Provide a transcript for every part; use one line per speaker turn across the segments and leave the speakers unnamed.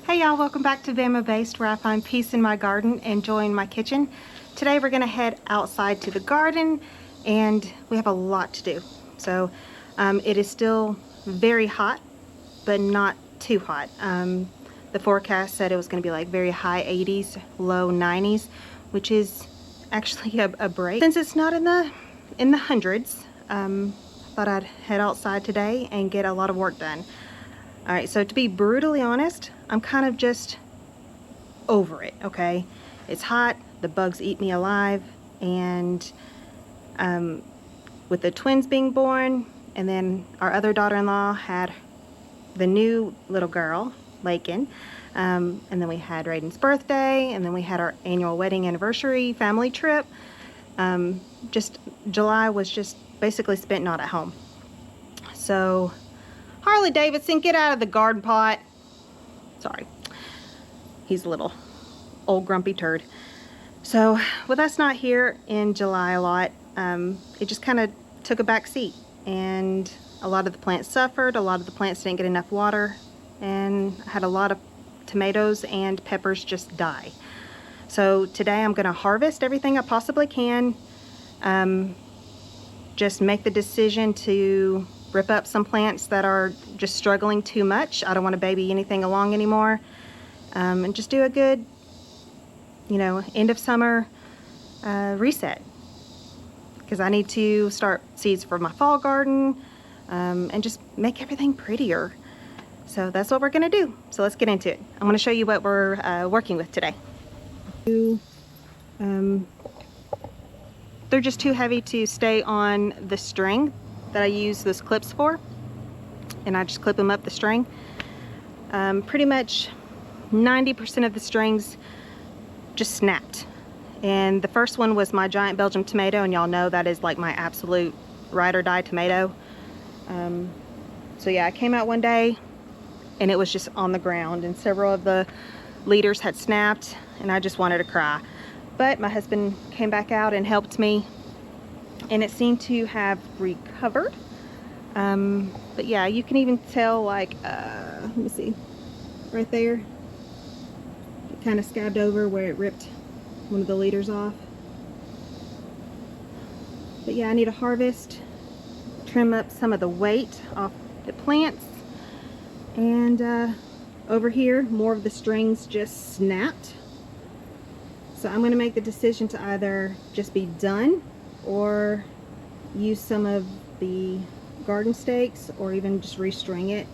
Hey y'all, welcome back to Bama Based, where I find peace in my garden and joy in my kitchen. Today we're gonna head outside to the garden and we have a lot to do. So it is still very hot, but not too hot. The forecast said it was gonna be like very high 80s, low 90s, which is actually a break. Since it's not in the hundreds, thought I'd head outside today and get a lot of work done. All right, so to be brutally honest, I'm kind of just over it, okay? It's hot, the bugs eat me alive, and with the twins being born, and then our other daughter-in-law had the new little girl, Lakin, and then we had Raiden's birthday, and then we had our annual wedding anniversary family trip. Just July was just basically spent not at home. So Harley Davidson, get out of the garden pot. Sorry, he's a little old grumpy turd. So with us not here in July a lot, it just kind of took a back seat, and a lot of the plants suffered. A lot of the plants didn't get enough water, and had a lot of tomatoes and peppers just die. So today I'm gonna harvest everything I possibly can. Just make the decision to rip up some plants that are just struggling too much. I don't want to baby anything along anymore. And just do a good, end of summer reset. Because I need to start seeds for my fall garden and just make everything prettier. So that's what we're going to do. So let's get into it. I'm going to show you what we're working with today. They're just too heavy to stay on the string that I use those clips for, and I just clip them up the string. Pretty much 90% of the strings just snapped, and the first one was my giant Belgian tomato, and y'all know that is like my absolute ride or die tomato. So yeah, I came out one day and it was just on the ground, and several of the leaders had snapped, and I just wanted to cry. But my husband came back out and helped me, and it seemed to have recovered. But yeah, you can even tell, like, let me see, right there, it kind of scabbed over where it ripped one of the leaders off. But yeah, I need to harvest, trim up some of the weight off the plants, and over here, more of the strings just snapped. So I'm going to make the decision to either just be done or use some of the garden stakes, or even just restring it.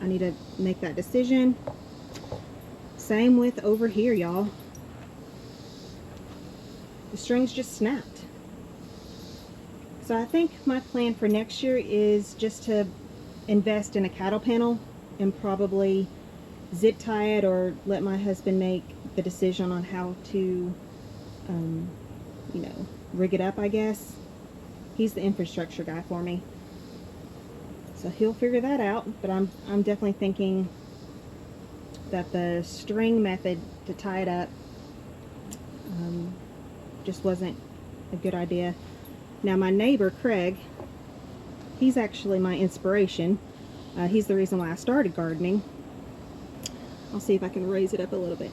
I need to make that decision. Same with over here, y'all. The strings just snapped. So I think my plan for next year is just to invest in a cattle panel and probably zip tie it, or let my husband make the decision on how to rig it up, I guess. He's the infrastructure guy for me, so he'll figure that out. But I'm definitely thinking that the string method to tie it up just wasn't a good idea. Now my neighbor Craig, he's actually my inspiration. He's the reason why I started gardening. I'll see if I can raise it up a little bit.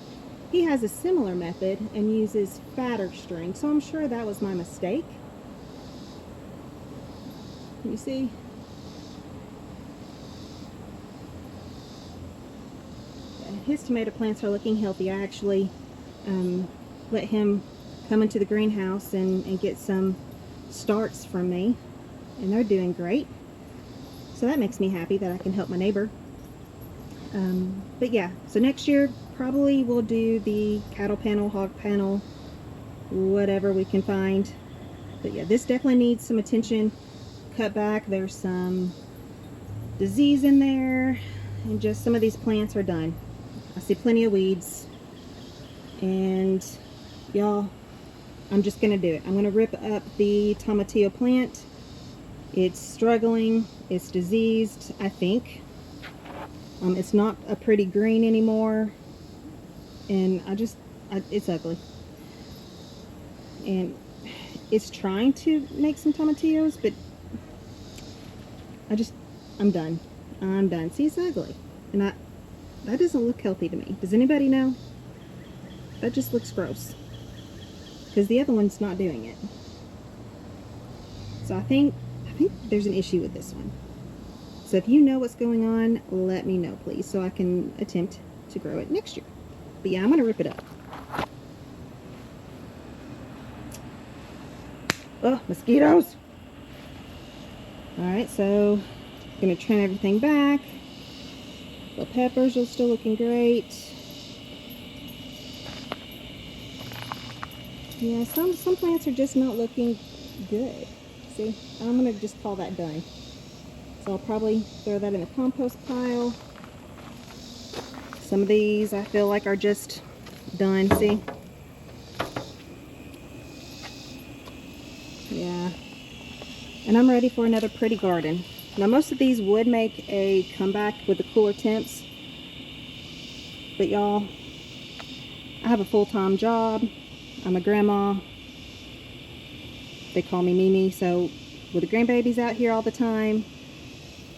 He has a similar method and uses fatter string, so I'm sure that was my mistake. Can you see? Yeah, his tomato plants are looking healthy. I actually let him come into the greenhouse and get some starts from me, and they're doing great. So that makes me happy that I can help my neighbor. But yeah, so next year probably we'll do the cattle panel, hog panel, whatever we can find. But yeah, this definitely needs some attention. Cut back. There's some disease in there, and just some of these plants are done. I see plenty of weeds, and y'all, I'm just gonna do it. I'm gonna rip up the tomatillo plant. It's struggling, it's diseased, I think. It's not a pretty green anymore, and it's ugly. And it's trying to make some tomatillos, but I'm done. I'm done. See, it's ugly. And That doesn't look healthy to me. Does anybody know? That just looks gross. Because the other one's not doing it. So I think there's an issue with this one. So if you know what's going on, let me know, please, so I can attempt to grow it next year. But yeah, I'm going to rip it up. Oh, mosquitoes! Alright, so I'm going to trim everything back. The peppers are still looking great. Yeah, some plants are just not looking good. See, I'm going to just call that done. So I'll probably throw that in the compost pile. Some of these I feel like are just done, see? Yeah. And I'm ready for another pretty garden. Now most of these would make a comeback with the cooler temps. But y'all, I have a full-time job. I'm a grandma. They call me Mimi. So with the grandbabies out here all the time,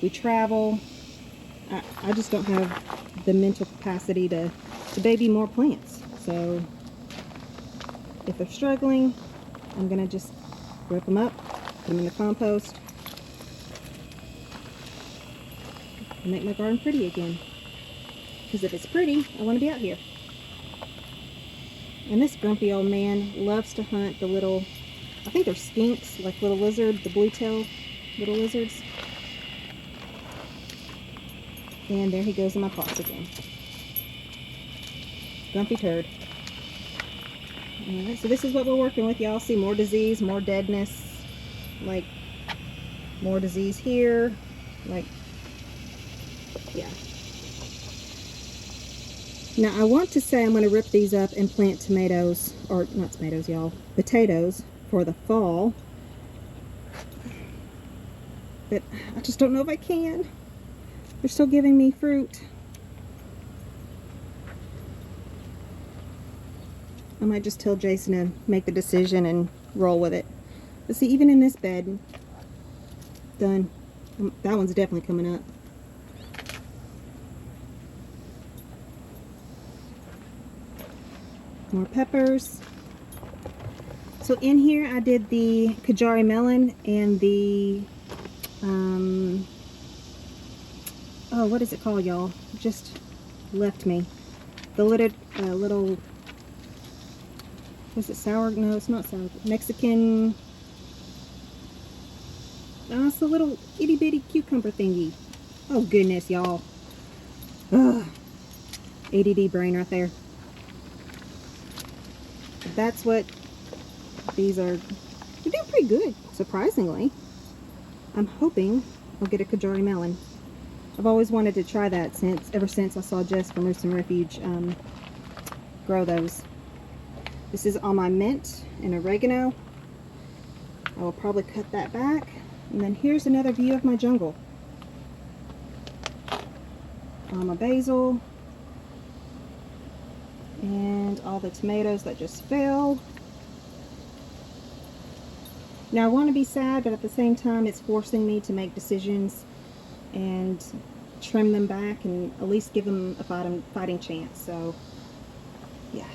we travel. I just don't have the mental capacity to baby more plants. So if they're struggling, I'm gonna just rip them up, put them in the compost, and make my garden pretty again. Because if it's pretty, I want to be out here. And this grumpy old man loves to hunt the little, I think they're skinks, like little lizard, the blue tail little lizards. And there he goes in my pots again. Grumpy turd. Alright, so this is what we're working with, y'all. See, more disease, more deadness. Like, more disease here. Like, yeah. Now, I want to say I'm going to rip these up and plant tomatoes, or not tomatoes, y'all, potatoes for the fall. But I just don't know if I can. They're still giving me fruit. I might just tell Jason to make the decision and roll with it. But see, even in this bed, done. That one's definitely coming up. More peppers. So in here I did the Kajari melon and the, oh, what is it called, y'all? Just left me. The little, was it sour? No, it's not sour. Mexican, oh, it's a little itty bitty cucumber thingy. Oh goodness, y'all. Ugh. ADD brain right there. That's what these are. They're doing pretty good, surprisingly. I'm hoping I'll get a Kajari melon. I've always wanted to try that ever since I saw Jess from Roots and Refuge grow those. This is all my mint and oregano. I will probably cut that back. And then here's another view of my jungle. All my basil. And all the tomatoes that just fell. Now I want to be sad, but at the same time it's forcing me to make decisions and trim them back and at least give them a fighting chance. So yeah,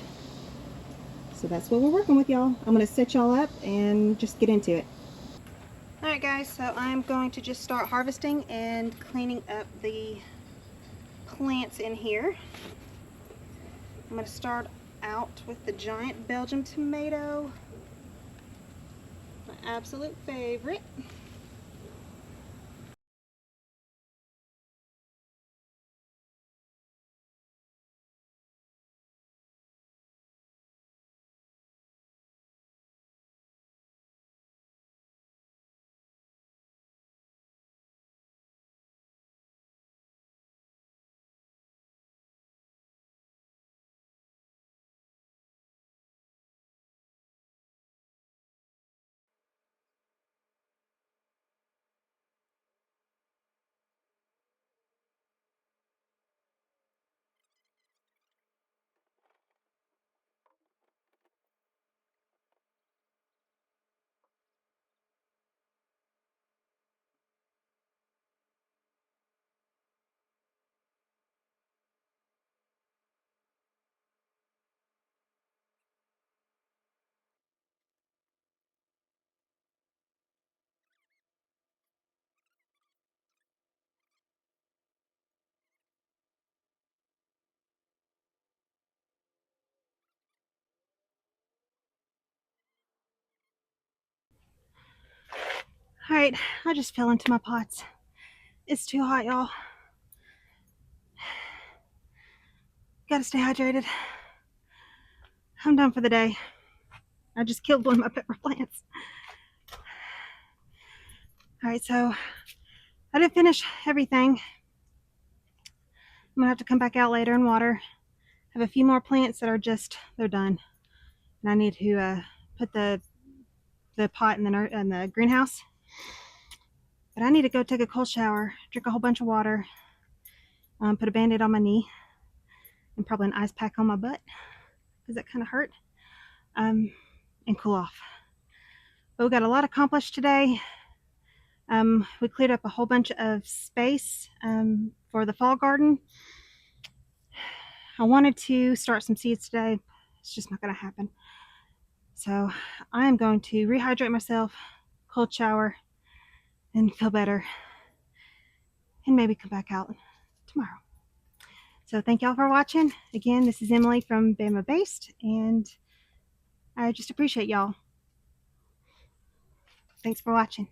so that's what we're working with, y'all. I'm going to set y'all up and just get into it. Alright guys, so I'm going to just start harvesting and cleaning up the plants in here. I'm going to start out with the giant Belgian tomato, my absolute favorite. All right, I just fell into my pots. It's too hot, y'all. Gotta stay hydrated. I'm done for the day. I just killed one of my pepper plants. All right, so I didn't finish everything. I'm gonna have to come back out later and water. I have a few more plants that are they're done. And I need to put the pot in the greenhouse. But I need to go take a cold shower, drink a whole bunch of water, put a Band-Aid on my knee, and probably an ice pack on my butt because that kind of hurt, and cool off. But we got a lot accomplished today. We cleared up a whole bunch of space for the fall garden. I wanted to start some seeds today. It's just not going to happen. So I am going to rehydrate myself, cold shower, and feel better, and maybe come back out tomorrow. So thank y'all for watching. Again, this is Emily from Bama Based, and I just appreciate y'all. Thanks for watching.